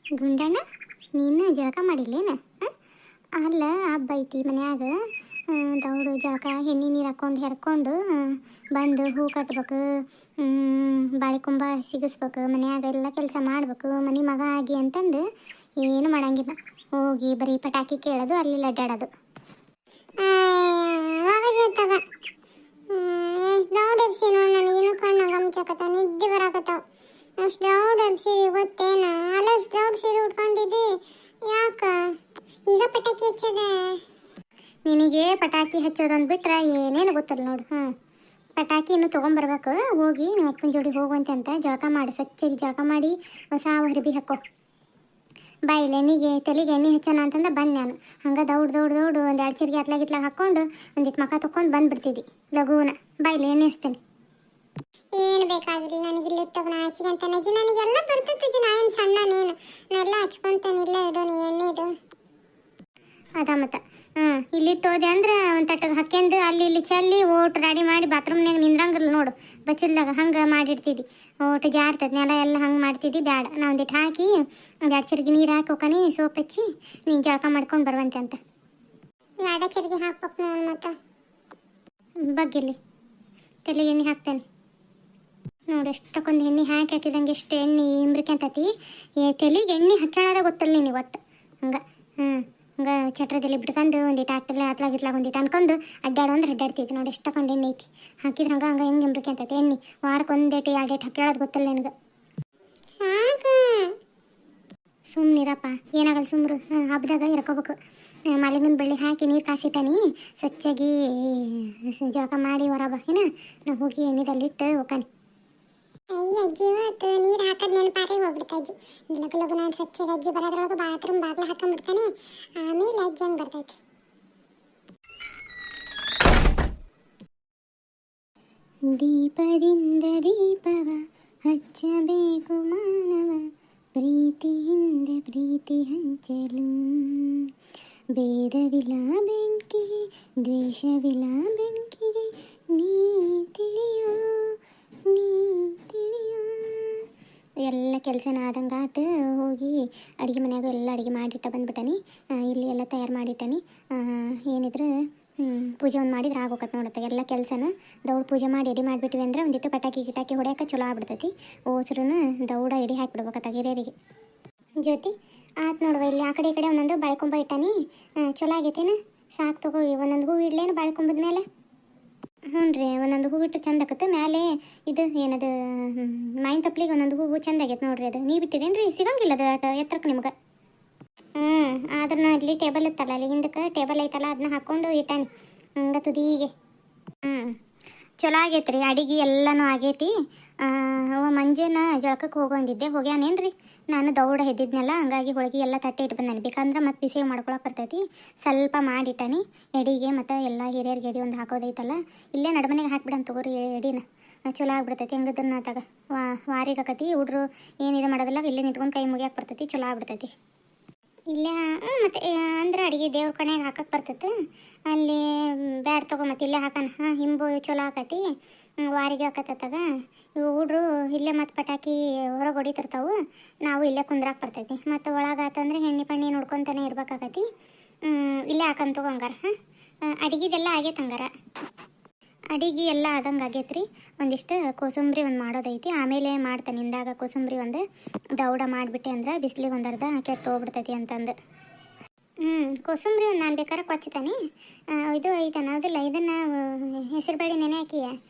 ಗುಂಡಣ್ಣ ನೀನು ಜಳಕ ಮಾಡಿಲ್ಲೇನ? ಅಲ್ಲ ಹಬ್ಬ ಐತಿ ಮನ್ಯಾಗ. ದೌಡು ಜಳಕ ಎಣ್ಣೆ ನೀರು ಹಾಕ್ಕೊಂಡು ಹೆರ್ಕೊಂಡು ಬಂದು ಹೂ ಕಟ್ಬೇಕು, ಬಾಳೆಕೊಂಬ ಸಿಗಿಸ್ಬೇಕು, ಮನ್ಯಾಗ ಎಲ್ಲ ಕೆಲಸ ಮಾಡ್ಬೇಕು, ಮನೆ ಮಗ ಆಗಿ ಅಂತಂದು ಏನು ಮಾಡಂಗಿಲ್ಲ. ಹೋಗಿ ಬರೀ ಪಟಾಕಿ ಕೇಳೋದು, ಅಲ್ಲಿ ಅಡ್ಡಾಡೋದು. ನನಗೇನು ಕಣ್ಣಾಗ ಮುಚ್ಚಕತ್ತ ನಿದ್ದೆ ಬರಾಕತ್ತಾವ. ಅಷ್ಟು ದೌಡ್ ಸೀರೆ ಗೊತ್ತೇನ? ಅಲ್ಲ ಅಷ್ಟು ದೌಡ್ ಸೀರೆ ಉಟ್ಕೊಂಡಿದ್ದಿ ಯಾಕ? ಈಗ ಪಟಾಕಿ ಹಚ್ಚದ? ನಿನಗೆ ಪಟಾಕಿ ಹಚ್ಚೋದೊಂದು ಬಿಟ್ರೆ ಏನೇನು ಗೊತ್ತಲ್ಲ ನೋಡು. ಪಟಾಕಿ ಇನ್ನೂ ತೊಗೊಂಬರ್ಬೇಕು. ಹೋಗಿ ನಿಮ್ಮ ಅಪ್ಪನ ಜೋಡಿ ಹೋಗುವಂತೆ ಅಂತ ಜಳಕ ಮಾಡಿ, ಸ್ವಚ್ಛಗೆ ಜಳಕ ಮಾಡಿ ಹೊಸ ಅರ್ಬಿ ಹಾಕೋ. ಬಾಯಿಲೆ ಎಣ್ಣೆಗೆ ತಲೆಗೆ ಎಣ್ಣೆ ಹಚ್ಚೋಣ ಅಂತಂದ ಬಂದು ನಾನು ಹಂಗೆ ದೌಡು ಒಂದು 2 ಚಿರ್ಗಿ ಅತ್ಲಾಗಿತ್ಲಾಗ ಹಾಕ್ಕೊಂಡು ಒಂದಿಟ್ಟು ಮಕ್ಕ ತೊಗೊಂಡು ಬಂದುಬಿಡ್ತಿದ್ದಿ ಲಘುನ. ಬಾಯಿಲೆ ಎಣ್ಣೆ ಹಚ್ತೇನೆ. ಏನು ಬೇಕಾಗಿಲ್ಲ ನನಗೆ ಇಲ್ಲಿ ಇಟ್ಟೋಗೋಣ ಹಚ್ಕೊಂತ ನಜ್ಜಿ. ನನಗೆಲ್ಲ ಬರ್ತೈತಿ ನಾ ಏನು ಸಣ್ಣನೇನು, ನಾನೆಲ್ಲ ಹಚ್ಕೊತಾನೆ. ಇಲ್ಲ ಇಡೋಣ ಎಣ್ಣೆದು ಅದ ಮತ್ತು ಇಲ್ಲಿಟ್ಟೋದೆ ಅಂದ್ರೆ ಒಂದು ತಟ್ಟಗೆ ಹಾಕ್ಯಂದು ಅಲ್ಲಿ ಇಲ್ಲಿ ಚೆಲ್ಲಿ ಓಟು ರೆಡಿ ಮಾಡಿ ಬಾತ್ರೂಮ್ನಾಗ ನಿಂದ್ರಂಗಿಲ್ಲ ನೋಡು ಬಚ್ಚಲ್ದಾಗ. ಹಂಗೆ ಮಾಡಿಡ್ತಿದ್ದಿ. ಓಟು ಜಾರ್ತದೆ ನೆಲ ಎಲ್ಲ ಹಂಗೆ ಮಾಡ್ತಿದ್ದಿ. ಬೇಡ, ನಾ ಒಂದಿಟ್ಟು ಹಾಕಿ 2 ಚಿರ್ಗಿ ನೀರು ಹಾಕಿ ಹೋಗ್ತಾನೆ, ಸೋಪ್ ಹಚ್ಚಿ ನೀನು ಜಳಕ ಮಾಡ್ಕೊಂಡು ಬರುವಂತೆ ಅಂತ. 2 ಚಿರ್ಗಿ ಹಾಕ್ಬೇಕು ನಾನು ಮತ್ತು ಬಗ್ಗಿಲ್ಲಿ ತಲೆಗೆ ಎಣ್ಣೆ ಹಾಕ್ತೇನೆ ನೋಡಿ. ಎಷ್ಟಕ್ಕೊಂದು ಎಣ್ಣೆ ಹಾಕಿದಂಗೆ ಎಷ್ಟು ಎಣ್ಣೆ ಇಂಬ್ರಿಕೆಂತತಿ. ತಲೆಗೆ ಎಣ್ಣೆ ಹಾಕ್ಯಾಳದ ಗೊತ್ತಲ್ಲ ನೀವು ಒಟ್ಟು ಹಂಗೆ. ಹಂಗೆ ಚಟ್ರದಲ್ಲಿ ಬಿಟ್ಕೊಂಡು ಒಂದಿಟ್ಟು ಆಟಲ್ಲ ಅತ್ಲಾಗಿತ್ಲಾಗ ಒಂದಿಟ್ಟು ಅನ್ಕೊಂಡು ಅಡ್ಡಾಡೋ ಅಂದ್ರೆ ಅಡ್ಡಾಡ್ತಿದ್ದೆ ನೋಡಿ. ಎಷ್ಟಕ್ಕೊಂಡು ಎಣ್ಣೆ ಐತಿ ಹಾಕಿದ್ರೆ ಹಂಗೆ ಹೆಂಗೆ ಇಂಬ್ರಿಕೆಂತತಿ ಎಣ್ಣೆ. ವಾರಕ್ಕೆ 1 ಡೇಟ್ 2 ಡೇಟ್ ಹಾಕ್ಯಾಳೋದು ಗೊತ್ತಲ್ಲ ನಿನಗೆ. ಸುಮ್ಮನಿರಪ್ಪ, ಏನಾಗಲ್ಲ ಸುಮ್ರು. ಹಬ್ಬದಾಗ ಇರ್ಕೋಬೇಕು. ಮಾಲಿಂಗನ ಬಳ್ಳಿ ಹಾಕಿ ನೀರು ಕಾಸಿಟ್ಟನಿ, ಸ್ವಚ್ಛಾಗಿ ಜಳಕ ಮಾಡಿ ಹೊರಬ ಏನ. ನಾವು ಹೋಗಿ ಎಣ್ಣೆದಲ್ಲಿಟ್ಟು ಹೋಗ್ತಾನೆ. ಅಯ್ಯ ಅಜ್ಜಿ ಇವತ್ತು ನೀರು ಹಾಕೋದು ನೆನಪಾರಿ ಹೋಗ್ಬಿಡ್ತಾ ಅಜ್ಜಿ. ಲಗು ಲಗು ನಾನು ಸ್ವಚ್ಛಗೆ ಅಜ್ಜಿ ಬರೋದ್ರೊಳಗೆ ಬಾತ್ರೂಮ್ ಬಾಗಿಲು ಹಾಕೊಂಡ್ಬಿಡ್ತಾನೆ. ಆಮೇಲೆ ಅಜ್ಜಿ ಹಂಗೆ ಬರ್ತೈತಿ. ದೀಪದಿಂದ ದೀಪವ ಹಚ್ಚಬೇಕು ಮಾನವ, ಪ್ರೀತಿಯಿಂದ ಪ್ರೀತಿ ಹಂಚಲು. ಭೇದವಿಲ್ಲ ಬೆಂಕಿಗೆ, ದ್ವೇಷವಿಲ್ಲ ಬೆಂಕಿಗೆ, ನೀ ತಿಳಿಯೋ ನೀ ತಿಳಿಯೋ. ಎಲ್ಲ ಕೆಲಸನ ಆದಂಗೆ ಆತು. ಹೋಗಿ ಅಡುಗೆ ಮನ್ಯಾಗ ಎಲ್ಲ ಅಡುಗೆ ಮಾಡಿಟ್ಟ ಬಂದ್ಬಿಟ್ಟನಿ. ಇಲ್ಲಿ ಎಲ್ಲ ತಯಾರು ಮಾಡಿಟ್ಟನಿ. ಏನಿದ್ರೆ ಪೂಜೆ ಒಂದು ಮಾಡಿದ್ರೆ ಆಗೋಕತ್ತೆ ನೋಡತ್ತೆ ಎಲ್ಲ ಕೆಲಸನ. ದೌಡ್ ಪೂಜೆ ಮಾಡಿ ಎಡೆ ಮಾಡಿಬಿಟ್ವಿ ಅಂದ್ರೆ ಒಂದಿಟ್ಟು ಪಟಾಕಿ ಗಿಟಾಕಿ ಹೊಡ್ಯಾಕ ಚಲೋ ಆಗ್ಬಿಡ್ತೈತಿ. ಓಸ್ರೂ ದೌಡ ಎಡೆ ಹಾಕಿಬಿಡ್ಬೇಕತ್ತ ಹಿರಿಯರಿಗೆ. ಜ್ಯೋತಿ ಆತು ನೋಡುವ, ಇಲ್ಲಿ ಆ ಕಡೆ ಈ ಕಡೆ ಒಂದೊಂದು ಬಾಳೆಕೊಂಬ ಇಟ್ಟಾನಿ. ಚಲೋ ಆಗೈತೇನ? ಸಾಕು ತಗೋ. ಒಂದೊಂದು ಹೂವು ಇಡ್ಲೇನು ಬಾಳೆಕೊಂಬದ ಮೇಲೆ? ಹ್ಞೂ ರೀ, ಒಂದೊಂದು ಹೂವು ಇಟ್ಟು ಚಂದ ಆಕತ್ತೆ. ಮೇಲೆ ಇದು ಏನದು ಮಾಯಿನ ತಪ್ಲಿಗೆ ಒಂದೊಂದು ಹೂವು ಚಂದ ಆಗೈತೆ ನೋಡ್ರಿ. ಅದು ನೀವು ಬಿಟ್ಟಿರೇನು ರೀ? ಸಿಗಂಗಿಲ್ಲ ಅದು ಎತ್ತರಕ್ಕೆ ನಿಮ್ಗೆ. ಆದ್ರೂ ಇಲ್ಲಿ ಟೇಬಲ್ ಇತ್ತಲ್ಲ, ಅಲ್ಲಿ ಹಿಂದಕ್ಕೆ ಟೇಬಲ್ ಐತಲ್ಲ, ಅದನ್ನ ಹಾಕ್ಕೊಂಡು ಇಟ್ಟಾನಿ ಹಂಗೆ ತುದಿಗೆ. ಚಲೋ ಆಗೈತೆ ರೀ. ಅಡಿಗೆ ಎಲ್ಲನೂ ಆಗೈತಿ. ಮಂಜೇನ ಜಳಕಕ್ಕೆ ಹೋಗೋಂದಿದ್ದೆ, ಹೋಗ್ಯಾನೇನು ರೀ? ನಾನು ದೌಡ ಎದ್ದಿದ್ನಲ್ಲ, ಹಂಗಾಗಿ ಹೋಳಿಗೆ ಎಲ್ಲ ತಟ್ಟೆ ಇಟ್ಟು ಬಂದಾನೆ. ಬೇಕಂದ್ರೆ ಮತ್ತೆ ಬಿಸಿ ಮಾಡ್ಕೊಳಕ್ಕೆ ಬರ್ತೈತಿ. ಸ್ವಲ್ಪ ಮಾಡಿಟ್ಟಾನಿ ಎಡಿಗೆ. ಮತ್ತು ಎಲ್ಲ ಹಿರಿಯರಿಗೆ ಎಡಿ ಒಂದು ಹಾಕೋದೈತಲ್ಲ, ಇಲ್ಲೇ ನಡುಮನೆಗೆ ಹಾಕ್ಬಿಡಂತ ತಗೋರಿ ಎಡಿನ. ಚಲೋ ಆಗ್ಬಿಡ್ತೈತಿ. ಹೆಂಗದನ್ನ ತಗ ವಾರಿಗೆ ಆಕತಿ. ಹುಡ್ರು ಏನಿದೆ ಮಾಡೋದಿಲ್ಲ, ಇಲ್ಲೇ ನಿಂತ್ಕೊಂಡು ಕೈ ಮುಗಿಯಾಕೆ ಬರ್ತೈತಿ. ಚಲೋ ಆಗ್ಬಿಡ್ತೈತಿ ಇಲ್ಲೇ. ಮತ್ತು ಅಂದ್ರೆ ಅಡುಗೆ ದೇವ್ರ ಕಣೆಗೆ ಹಾಕಕ್ಕೆ ಬರ್ತೈತೆ. ಅಲ್ಲಿ ಬ್ಯಾಡ ತಗೋ, ಮತ್ತು ಇಲ್ಲೇ ಹಾಕೋಣ. ಹಿಂಬು ಚಲೋ ಆಕತಿ, ವಾರಿಗೆ ಹಾಕತ್ತಗ. ಇವು ಹುಡ್ರು ಇಲ್ಲೇ ಮತ್ತು ಪಟಾಕಿ ಹೊರಗೆ ಹೊಡಿತಿರ್ತಾವೆ. ನಾವು ಇಲ್ಲೇ ಕುಂದ್ರಾಕೆ ಬರ್ತೈತಿ. ಮತ್ತು ಒಳಗಾತಂದ್ರೆ ಎಣ್ಣೆ ಪಣ್ಣೆ ನೋಡ್ಕೊತಾನೆ ಇರ್ಬೇಕಾಕತಿ. ಇಲ್ಲೇ ಹಾಕಂತ ತಗೋ ಹಂಗಾರ. ಅಡುಗೆದೆಲ್ಲ ಆಗೈತೆ ಹಂಗಾರ. ಅಡಿಗೆ ಎಲ್ಲ ಆದಂಗೆ ಆಗೈತೆ ರೀ. ಒಂದಿಷ್ಟು ಕೋಸಂಬರಿ ಒಂದು ಮಾಡೋದೈತಿ, ಆಮೇಲೆ ಮಾಡ್ತಾನೆ. ಇಂದಾಗ ಕೋಸಂಬರಿ ಒಂದು ದೌಡ ಮಾಡಿಬಿಟ್ಟೆ ಅಂದ್ರೆ ಬಿಸಿಲಿಗೆ ಒಂದು ಅರ್ಧ ಕೆಟ್ಟು ಹೋಗ್ಬಿಡ್ತೈತಿ ಅಂತಂದು. ಕೋಸಂಬರಿ ಒಂದು ನಾನು ಬೇಕಾದ್ರೆ ಕೊಚ್ತಾನೆ. ಇದು ಐತನ ಅದಿಲ್ಲ, ಇದನ್ನು ಹೆಸರು ಬೇಳೆ ನೆನೆ ಹಾಕಿ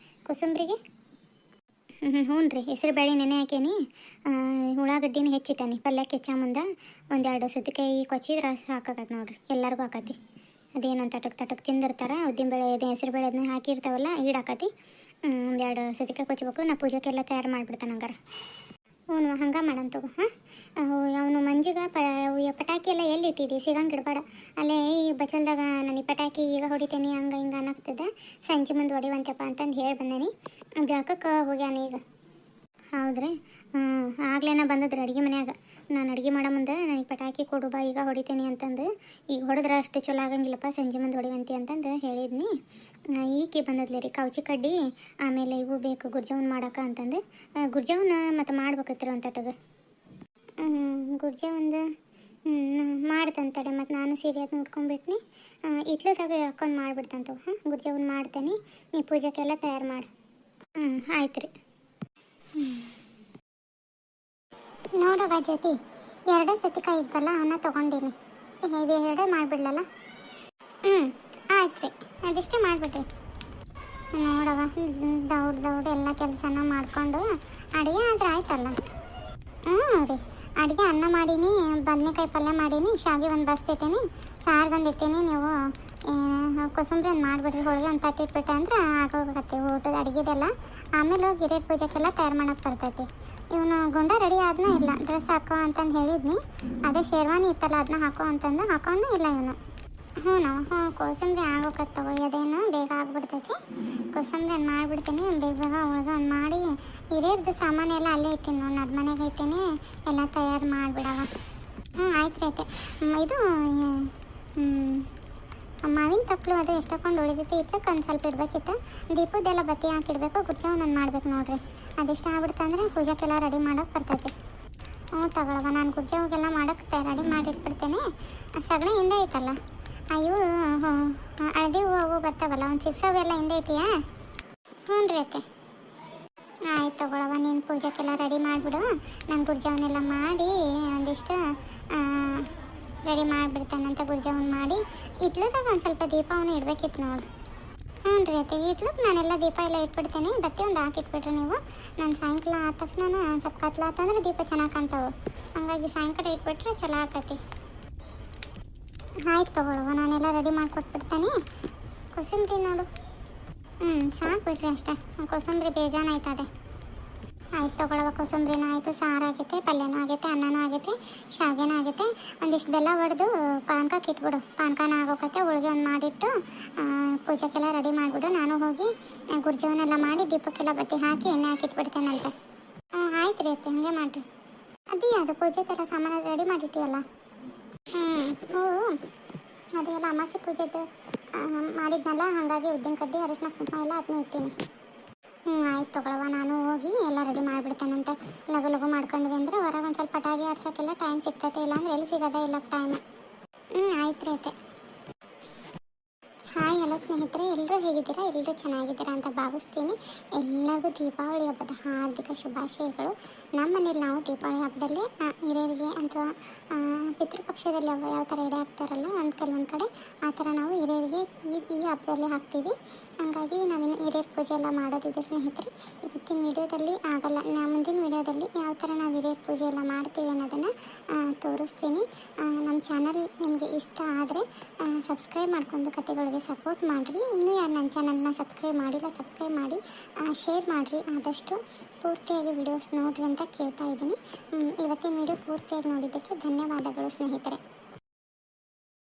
ಕೋಸಂಬರಿಗೆ. ಹ್ಞೂ ರೀ, ಹೆಸರು ಬೇಳೆ ನೆನೆ ಹಾಕೇನಿ. ಉಳ್ಳಾಗಡ್ಡಿನ ಹೆಚ್ಚಿಟ್ಟಾನಿ ಪಲ್ಯಕ್ಕೆ ಹೆಚ್ಚ ಮುಂದೆ. 1-2 ಸೌತೆಕಾಯಿ ಕೊಚ್ಚಿದ್ರೆ ಹಾಕಕತ್ತೆ ನೋಡ್ರಿ. ಎಲ್ಲರಿಗೂ ಹಾಕತಿ. ಅದೇನೊಂದು ತಟಕ್ಕೆ ತಿಂದಿರ್ತಾರೆ. ಉದ್ದಿನಬೇಳೆ ಇದು ಹೆಸರು ಬೇಳೆ ಅದನ್ನ ಹಾಕಿರ್ತಾವಲ್ಲ, ಈಡಾಕತಿ. 1-2 ಸೌತೆಕಾಯಿ ಕೊಚ್ಚಬೇಕು. ನಾ ಪೂಜೆಗೆಲ್ಲ ತಯಾರು ಮಾಡಿಬಿಡ್ತಾನೆ ಹಂಗಾರೆ. ಹ್ಞೂ ಹಂಗೆ ಮಾಡಂತ ತಗೋ. ಅವನು ಮಂಜಿಗೆ ಪಟಾಕಿ ಎಲ್ಲ ಎಲ್ಲಿ ಇಟ್ಟಿದ್ದಿ? ಸಿಗಂಗೆ ಇಡಬೇಡ. ಅಲ್ಲೇ ಈ ಬಚ್ಚಲ್ದಾಗ ನನಗೆ ಪಟಾಕಿ ಈಗ ಹೊಡಿತೇನೆ ಹಂಗೆ ಹಿಂಗೆ ಅನ್ನಕ್ತದೆ. ಸಂಜೆ ಮುಂದೆ ಹೊಡಿವಂತಪ್ಪ ಅಂತಂದು ಹೇಳಿ ಬಂದೇನಿ. ಜಳಕಕ್ಕೆ ಹೋಗ್ಯಾನ ಈಗ. ಹೌದ್ರಿ? ಆಗ್ಲೇನ ಬಂದದ್ರಿ ಅಡುಗೆ ಮನ್ಯಾಗ. ನಾನು ಅಡುಗೆ ಮಾಡೋ ಮುಂದೆ ನನಗೆ ಪಟಾಕಿ ಕೊಡು ಬಾ ಈಗ ಹೊಡಿತೀನಿ ಅಂತಂದು. ಈಗ ಹೊಡೆದ್ರೆ ಅಷ್ಟು ಚಲೋ ಆಗಂಗಿಲ್ಲಪ್ಪ, ಸಂಜೆ ಮುಂದೆ ಹೊಡಿವಂತಿ ಅಂತಂದು ಹೇಳಿದ್ನಿ. ಈಕೆ ಬಂದದ್ಲಿ ರೀ. ಕೌಚಿ ಕಡ್ಡಿ ಆಮೇಲೆ ಇವು ಬೇಕು ಗುರ್ಜವನ್ ಮಾಡೋಕೆ ಅಂತಂದು. ಗುರ್ಜವನ್ನ ಮತ್ತು ಮಾಡ್ಬೇಕತ್ರಿ ಒಂದು ತಟಗೆ. ಗುರ್ಜೆ ಒಂದು ಮಾಡ್ತಂತಾರೆ. ಮತ್ತು ನಾನು ಸೀರೆ ಅದು ನೋಡ್ಕೊಂಡ್ಬಿಟ್ನಿ. ಇತ್ಲು ತಗೋ ಹಾಕೊಂಡು ಮಾಡಿಬಿಡ್ತಂತ. ಗುರ್ಜೆ ಒಂದು ಮಾಡ್ತೇನೆ, ನೀ ಪೂಜೆಗೆಲ್ಲ ತಯಾರು ಮಾಡಿ. ಆಯ್ತು ರೀ. ನೋಡವ ಜ್ಯೋತಿ, ಎರಡೇ ಸತಿ ಕೈ ಇದ್ದಲ್ಲ ಅನ್ನ ತೊಗೊಂಡೀನಿ. ಇದು ಎರಡೇ ಮಾಡಿಬಿಡ್ಲಲ್ಲ. ಆಯ್ತು ರೀ, ಅದಿಷ್ಟೇ ಮಾಡಿಬಿಡ್ರಿ. ನೋಡವ ದೌಡ್ ಎಲ್ಲ ಕೆಲಸನ ಮಾಡಿಕೊಂಡು ಅಡುಗೆ ಆದ್ರೆ ಆಯ್ತಲ್ಲ. ರೀ, ಅಡುಗೆ ಅನ್ನ ಮಾಡೀನಿ, ಬದನೆಕಾಯಿ ಪಲ್ಯ ಮಾಡೀನಿ, ಶಾವಿಗೆ ಒಂದು ಬಸ್ತಿಟ್ಟೀನಿ, ಸಾರ್ಗೊಂದು ಇಟ್ಟೀನಿ. ನೀವು ಕೋಸಂಬರಿ ಒಂದು ಮಾಡಿಬಿಡ್ರಿ, ಹೋಳಿಗೆ ಒಂದು ತಟ್ಟೆ ಇಟ್ಬಿಟ್ಟೆ ಅಂದ್ರೆ ಆಗೋಗತ್ತೆ ಊಟದ ಅಡುಗೆದೆಲ್ಲ. ಆಮೇಲೆ ಹೋಗಿ ಹಿರಿಯರ ಪೂಜೆಗೆಲ್ಲ ತಯಾರು ಮಾಡೋಕ್ಕೆ ಬರ್ತೈತಿ. ಇವನು ಗುಂಡ ರೆಡಿ ಆದ್ನೂ ಇಲ್ಲ, ಡ್ರೆಸ್ ಹಾಕೋ ಅಂತಂದು ಹೇಳಿದ್ನಿ. ಅದೇ ಶೇರ್ವಾನಿ ಇತ್ತಲ್ಲ ಅದನ್ನ ಹಾಕೋ ಅಂತಂದು ಹಾಕೊಂಡು ಇಲ್ಲ ಇವನು. ಕೋಸಂಬರಿ ಆಗೋಕತ್ತವ, ಅದೇನು ಬೇಗ ಆಗ್ಬಿಡ್ತೈತಿ. ಕೋಸಂಬರಿ ಮಾಡಿಬಿಡ್ತೀನಿ ಬೇಗ ಹೋಳಿಗೆ ಒಂದು ಮಾಡಿ. ಹಿರಿಯರ್ದು ಸಾಮಾನೆಲ್ಲ ಅಲ್ಲೇ ಇಟ್ಟೀನಿ ನೋಡಿ, ಅದು ಮನೆಗೆ ಇಟ್ಟೀನಿ, ಎಲ್ಲ ತಯಾರು ಮಾಡಿಬಿಡವ. ಆಯ್ತು ರೀ. ಇದು ಮಾವಿನ ತಪ್ಪಲು ಅದು ಎಷ್ಟೊಂದು ಉಳಿದೈತಿ, ಇತ್ತಕ್ಕೆ ಒಂದು ಸ್ವಲ್ಪ ಇಡಬೇಕಿತ್ತು. ದೀಪದ್ದೆಲ್ಲ ಬತ್ತಿ ಹಾಕಿಡ್ಬೇಕು, ಗುಚ್ಚ ಒಂದೊಂದು ಮಾಡ್ಬೇಕು ನೋಡಿರಿ. ಅದಿಷ್ಟ ಆಗ್ಬಿಡ್ತಂದ್ರೆ ಪೂಜೆಗೆಲ್ಲ ರೆಡಿ ಮಾಡೋಕೆ ಬರ್ತೈತಿ. ತಗೊಳವ, ನಾನು ಗುಜ್ಜೆ ಹೋಗೆಲ್ಲ ಮಾಡೋಕ್ಕೆ ರೆಡಿ ಮಾಡಿಟ್ಬಿಡ್ತೇನೆ. ಸಗಣಿ ಹಿಂದೆ ಐತಲ್ಲ, ಇವು ಹಳದಿ ಹೂವು ಅವು ಬರ್ತಾವಲ್ಲ, ಒಂದು ಸಿಕ್ಸವೆಲ್ಲ ಹಿಂದೆ ಇಟ್ಟಿಯಾ? ರೀ ಅತ್ತೆ. ಆಯ್ತು ತಗೊಳವ, ನೀನು ಪೂಜೆಗೆಲ್ಲ ರೆಡಿ ಮಾಡಿಬಿಡು. ನಾನು ಗುರ್ಜವನ್ನೆಲ್ಲ ಮಾಡಿ ಒಂದಿಷ್ಟು ರೆಡಿ ಮಾಡಿಬಿಡ್ತಾನಂತ. ಗುರ್ಜವನ್ನ ಮಾಡಿ ಇಟ್ಲದಾಗ ಒಂದು ಸ್ವಲ್ಪ ದೀಪವನ್ನು ಇಡಬೇಕಿತ್ತು ನೋಡಿ. ರೀ ಅತ್ತೆ, ಇಟ್ಲಕ್ಕೆ ನಾನೆಲ್ಲ ದೀಪ ಎಲ್ಲ ಇಟ್ಬಿಡ್ತೇನೆ. ಬತ್ತಿ ಒಂದು ಹಾಕಿಟ್ಬಿಟ್ರಿ ನೀವು. ನಾನು ಸಾಯಂಕಾಲ ಆದ ತಕ್ಷಣ ಸ್ವಲ್ಪ ಕತ್ಲಾತಂದ್ರೆ ದೀಪ ಚೆನ್ನಾಗಿ ಕಾಣ್ತಾವೆ. ಹಾಗಾಗಿ ಸಾಯಂಕಾಲ ಇಟ್ಬಿಟ್ರೆ ಚಲೋ ಆಕತಿ. ಆಯ್ತು ತಗೊಳ್ಳುವ, ನಾನೆಲ್ಲ ರೆಡಿ ಮಾಡಿಕೊಟ್ಬಿಡ್ತೇನೆ. ಕೋಸಂಬರಿ ನೋಡು, ಸಾಕು ಬಿಡ್ರಿ ಅಷ್ಟೇ. ಕೋಸಂಬರಿ ಬೇಜಾನು ಆಯ್ತದೆ. ಆಯ್ತು ತಗೊಳ್ಳುವ, ಕೋಸಂಬರಿನೂ ಆಯಿತು, ಸಾರಾಗೈತೆ, ಪಲ್ಯನೂ ಆಗೈತೆ, ಅನ್ನನೂ ಆಗೈತೆ, ಶಾವಿಗೆನೂ ಆಗೈತೆ. ಒಂದಿಷ್ಟು ಬೆಲ್ಲ ಹೊಡೆದು ಪಾನಕಕ್ಕೆ ಇಟ್ಬಿಡು, ಪಾನಕನ ಆಗೋಕತ್ತೆ. ಹೋಳಿಗೆ ಒಂದು ಮಾಡಿಟ್ಟು ಪೂಜೆಗೆಲ್ಲ ರೆಡಿ ಮಾಡಿಬಿಡು. ನಾನು ಹೋಗಿ ಗುರ್ಜವನ್ನೆಲ್ಲ ಮಾಡಿ ದೀಪಕ್ಕೆಲ್ಲ ಬತ್ತಿ ಹಾಕಿ ಎಣ್ಣೆ ಹಾಕಿಟ್ಬಿಡ್ತೇನಂತೆ. ಆಯ್ತು ರೀ ಅತ್ತೆ, ಹಂಗೆ ಮಾಡಿರಿ. ಅದು ಪೂಜೆ ಥರ ಸಾಮಾನು ರೆಡಿ ಮಾಡಿಟ್ಟಿಯಲ್ಲ. ಅದೆಲ್ಲ ಅಮಾಸೆ ಪೂಜೆದು ಮಾಡಿದ್ನಲ್ಲ, ಹಾಗಾಗಿ ಉದ್ದಿನ ಕಡ್ಡಿ ಅರಿಶಿನ ಕುಂಕುಮ ಎಲ್ಲ ಅದನ್ನ ಇಟ್ಟೀನಿ. ಆಯ್ತು ತಗೊಳವ, ನಾನು ಹೋಗಿ ಎಲ್ಲ ರೆಡಿ ಮಾಡಿಬಿಡ್ತೇನಂತೆ. ಲಗು ಮಾಡ್ಕೊಂಡ್ವಿ ಅಂದರೆ ಹೊರಗೆ ಒಂದು ಸ್ವಲ್ಪ ಪಟಾಕಿ ಆಡ್ಸೋಕ್ಕೆಲ್ಲ ಟೈಮ್ ಸಿಗ್ತೈತೆ, ಇಲ್ಲಾಂದ್ರೆ ಎಲ್ಲಿ ಸಿಗೋದೇ ಇಲ್ಲ ಟೈಮ್. ಆಯ್ತು ರೀ ಆಯ್ತು. ಹಾಯ್ ಹಲೋ ಸ್ನೇಹಿತರೆ, ಎಲ್ಲರೂ ಹೇಗಿದ್ದೀರಾ? ಎಲ್ಲರೂ ಚೆನ್ನಾಗಿದ್ದೀರಾ ಅಂತ ಭಾವಿಸ್ತೀನಿ. ಎಲ್ಲರಿಗೂ ದೀಪಾವಳಿ ಹಬ್ಬದ ಹಾರ್ದಿಕ ಶುಭಾಶಯಗಳು. ನಮ್ಮ ಮನೇಲಿ ನಾವು ದೀಪಾವಳಿ ಹಬ್ಬದಲ್ಲಿ ಹಿರಿಯರಿಗೆ ಅಥವಾ ಪಿತೃಪಕ್ಷದಲ್ಲಿ ಯಾವ ಥರ ಎಡೆ ಹಾಕ್ತಾರಲ್ಲ ಕೆಲವೊಂದು ಕಡೆ, ಆ ಥರ ನಾವು ಹಿರಿಯರಿಗೆ ಈ ಹಬ್ಬದಲ್ಲಿ ಹಾಕ್ತೀವಿ. ಹಾಗಾಗಿ ನಾವಿನ್ನು ಹಿರಿಯರ ಪೂಜೆ ಎಲ್ಲ ಮಾಡೋದಿದೆ ಸ್ನೇಹಿತರೆ. ಇವತ್ತಿನ ವಿಡಿಯೋದಲ್ಲಿ ಆಗಲ್ಲ, ಮುಂದಿನ ವಿಡಿಯೋದಲ್ಲಿ ಯಾವ ಥರ ನಾವು ಹಿರಿಯರ ಪೂಜೆ ಎಲ್ಲ ಮಾಡ್ತೀವಿ ಅನ್ನೋದನ್ನು ತೋರಿಸ್ತೀನಿ. ನಮ್ಮ ಚಾನಲ್ ನಿಮಗೆ ಇಷ್ಟ ಆದರೆ ಸಬ್ಸ್ಕ್ರೈಬ್ ಮಾಡ್ಕೊಂಡು ಕತೆಗಳಿಗೆ ಸಪೋರ್ಟ್ ಮಾಡಿರಿ. ಇನ್ನೂ ಯಾರು ನನ್ನ ಚಾನಲ್ನ ಸಬ್ಸ್ಕ್ರೈಬ್ ಮಾಡಿಲ್ಲ, ಸಬ್ಸ್ಕ್ರೈಬ್ ಮಾಡಿ, ಶೇರ್ ಮಾಡಿರಿ. ಆದಷ್ಟು ಪೂರ್ತಿಯಾಗಿ ವಿಡಿಯೋಸ್ ನೋಡಿರಿ ಅಂತ ಕೇಳ್ತಾ ಇದ್ದೀನಿ. ಇವತ್ತಿನ ವಿಡಿಯೋ ಪೂರ್ತಿಯಾಗಿ ನೋಡಿದ್ದಕ್ಕೆ ಧನ್ಯವಾದಗಳು ಸ್ನೇಹಿತರೆ.